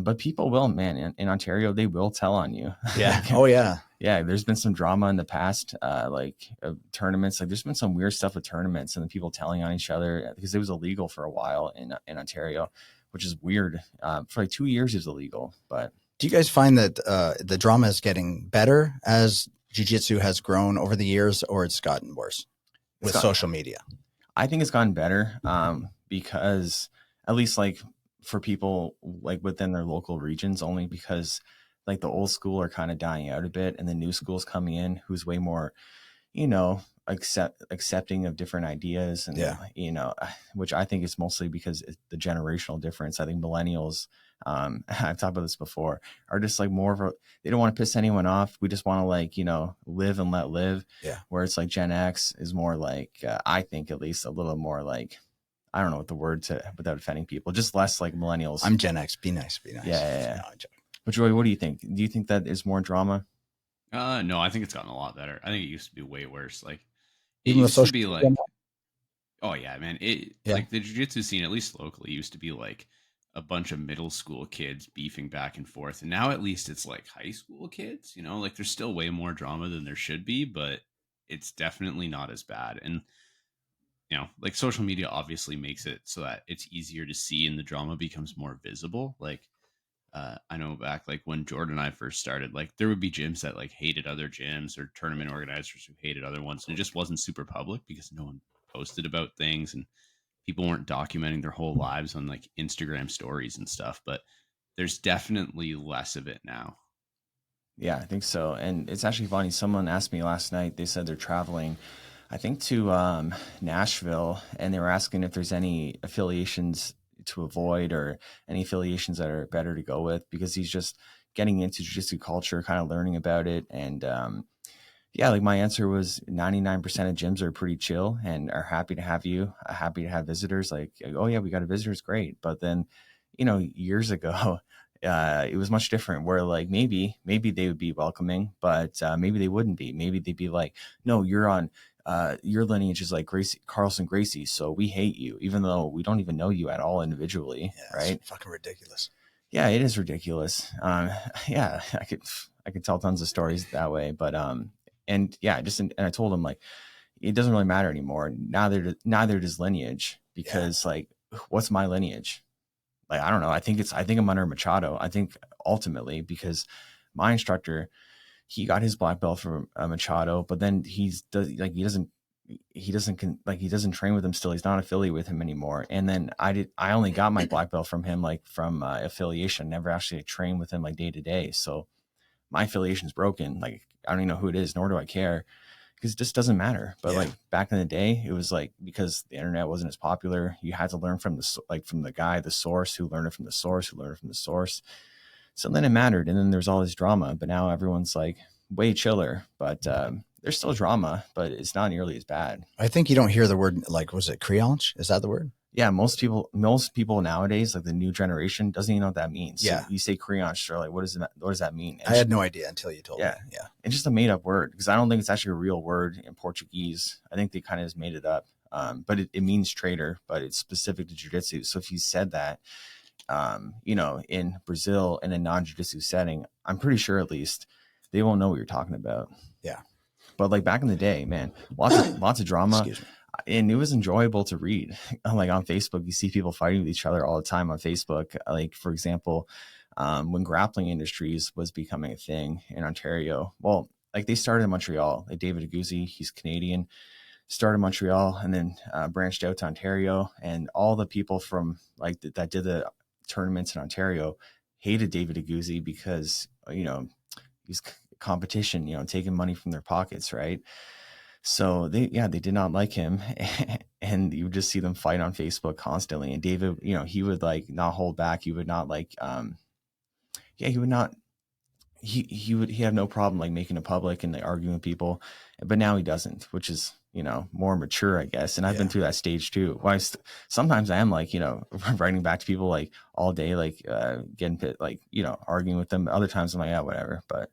But people will, man, in Ontario, they will tell on you. Yeah. Oh yeah. Yeah. There's been some drama in the past, tournaments. Like there's been some weird stuff with tournaments and the people telling on each other because it was illegal for a while in Ontario, which is weird. For like 2 years it was illegal. But do you guys find that the drama is getting better as jiu-jitsu has grown over the years, or it's gotten worse with social media? I think it's gotten better because at least like for people like within their local regions, only because like the old school are kind of dying out a bit and the new school's coming in who's way more, accepting of different ideas. And, which I think is mostly because it's the generational difference. I think millennials, I've talked about this before, are just like more of they don't want to piss anyone off. We just want to live and let live. Yeah. Where it's like Gen X is more like, I think at least a little more like, I don't know what the word to without offending people, just less like millennials. I'm Gen X. Be nice. Yeah. No, but Joey, what do you think? Do you think that is more drama? No, I think it's gotten a lot better. I think it used to be way worse. Like it even used to be like, oh yeah, man. Like the jiu-jitsu scene, at least locally, used to be like a bunch of middle school kids beefing back and forth. And now at least it's like high school kids, like there's still way more drama than there should be, but it's definitely not as bad. And, like social media obviously makes it so that it's easier to see and the drama becomes more visible. Like, I know back like when Jordan and I first started, like there would be gyms that like hated other gyms or tournament organizers who hated other ones. And it just wasn't super public because no one posted about things and people weren't documenting their whole lives on like Instagram stories and stuff. But there's definitely less of it now. Yeah, I think so. And it's actually funny. Someone asked me last night, they said they're traveling, I think to Nashville, and they were asking if there's any affiliations to avoid or any affiliations that are better to go with, because he's just getting into jiu-jitsu culture, kind of learning about it. And like my answer was 99% of gyms are pretty chill and are happy to have you, happy to have visitors. Like, oh yeah, we got a visitor, it's great. But then, years ago, it was much different where like maybe they would be welcoming, but maybe they wouldn't be. Maybe they'd be like, no, you're on your lineage is like Carlson Gracie, so we hate you, even though we don't even know you at all individually. Yeah, right? It's fucking ridiculous. Yeah, it is ridiculous. I could tell tons of stories that way, but and I told him like it doesn't really matter anymore. Neither does lineage, because like what's my lineage? Like I don't know. I think I'm under Machado. I think ultimately because my instructor, he got his black belt from Machado, but then he doesn't train with him still. He's not affiliated with him anymore. And then I only got my black belt from him, like from affiliation, never actually trained with him like day to day. So my affiliation is broken. Like, I don't even know who it is, nor do I care, because it just doesn't matter. But like back in the day, it was like, because the internet wasn't as popular, you had to learn from the guy, the source, who learned it from the source, who learned it from the source. So then it mattered. And then there's all this drama, but now everyone's like way chiller, but there's still drama, but it's not nearly as bad. I think you don't hear the word, like, was it creonch? Is that the word? Yeah. Most people nowadays, like the new generation, doesn't even know what that means. Yeah. So you say creonch, they're like, what does that mean? And I had no idea until you told me. Yeah. It's just a made up word, because I don't think it's actually a real word in Portuguese. I think they kind of just made it up. But it means traitor, but it's specific to jiu-jitsu. So if you said that, in Brazil in a non-jiu-jitsu setting, I'm pretty sure at least they won't know what you're talking about. Yeah. But like back in the day, man, lots of drama. And it was enjoyable to read. Like on Facebook, you see people fighting with each other all the time on Facebook. Like, for example, when grappling industries was becoming a thing in Ontario, well, like they started in Montreal. Like David Aguzzi, he's Canadian, started in Montreal and then branched out to Ontario. And all the people from like that did the tournaments in Ontario hated David Aguzzi because, he's competition, taking money from their pockets, right? So they did not like him, and you would just see them fight on Facebook constantly. And David, he would like not hold back. He would not like, he would not, he had no problem like making it public and like arguing with people, but now he doesn't, which is, more mature, I guess. And I've been through that stage too. Why sometimes I am like, writing back to people like all day, like getting pit, like, arguing with them. Other times I'm like, yeah, whatever. But